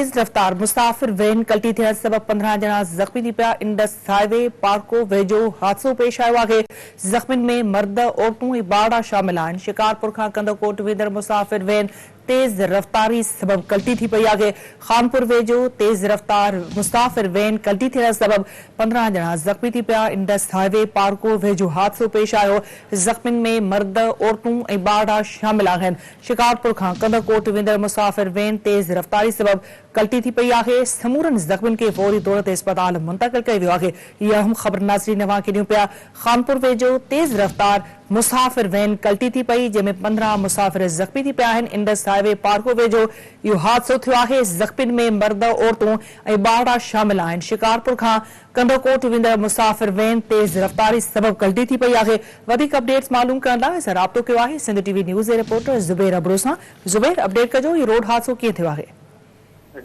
तेज रफ्तार मुसाफिर वैन कल्टी थियण सबब 15 ॼणा ज़ख़्मी थी पिया। इंडस हाईवे पार्को वेझो हादसो पेश आयो आहे। ज़ख़्मियुनि में मर्द, औरतूं ऐं ॿार शामिल आहिनि। शिकारपुर खां कंदोकोट वेंदड़ मुसाफिर वैन तेज रफ्तारी सबब कल्टी थी पई आहे। खानपुर वेझो तेज रफ्तार मुसाफिर वैन कल्टी थियण सबब 15 ॼणा ज़ख़्मी थी पिया। इंडस हाईवे पार्को वेझो हादसो पेश आयो। ज़ख़्मियुनि में मर्द, औरतूं ऐं ॿार शामिल आहिनि। शिकारपुर खां कंदोकोट वेंदड़ मुसाफिर वैन तेज रफ्तारी सबब कल्टी थी पई आहे। समूरनि ज़ख़्मियुनि खे फौरी तौर ते अस्पताल मुंतक़िल कयो वियो आहे। इहा अहम ख़बर नाज़रीन अवां खे ॾियूं पिया। खानपुर वेझो तेज रफ्तार मुसाफिर वैन कल्टी थी पई, जंहिंमें 15 मुसाफिर ज़ख़्मी थी पिया आहिनि। इंडस हाईवे पार्को वेझो इहो हादसो थियो आहे। ज़ख़्मियुनि में मर्द, औरतूं ऐं ॿार शामिल आहिनि। शिकारपुर खां कंदोकोट वेंदड़ मुसाफिर वैन तेज रफ्तारी सबब कल्टी थी पई आहे। वधीक अपडेट्स मालूम करण लाइ असां राब्तो कयो आहे सिंध टीवी न्यूज़ जे रिपोर्टर ज़ुबैर अबरो सां। ज़ुबैर, अपडेट कजो, इहो रोड हादसो कीअं थियो आहे?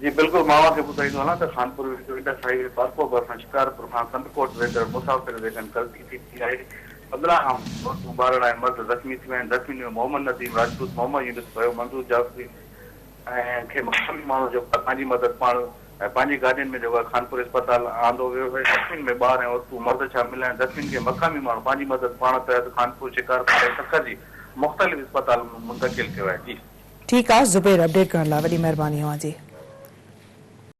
जी बिल्कुल, मां के ॿुधाईंदो हलां त खानपुर इंडस हाईवे पार्को भरिसां शिकारपुर खां कंदकोट वेंदड़ मुसाफ़िर वेन कल्टी थी आहे। 15 औरतूं, ॿार ऐं मर्द ज़ख़्मी थी विया आहिनि। ज़ख़्मी में मोहम्मद नदीम राजपूत, मोहम्मद यूनुस भयो, मंसूर जाफ़री ऐं खे मक़ामी माण्हू जेको पंहिंजी मदद पाण पंहिंजी गाॾियुनि में जेको खानपुर अस्पताल आंदो वियो आहे। ज़ख़्मियुनि में ॿार ऐं औरतूं, मर्द शामिल आहिनि। ज़ख़्मियुनि खे मक़ामी माण्हू पंहिंजी मदद पाण तहत खानपुर, शिकारपुर ऐं सखर जी मुख़्तलिफ़ अस्पताल में मुंतक़िल कयो आहे। जी ठीकु आहे ज़ुबैर, अपडेट करण लाइ वॾी महिरबानी अव्हां जी।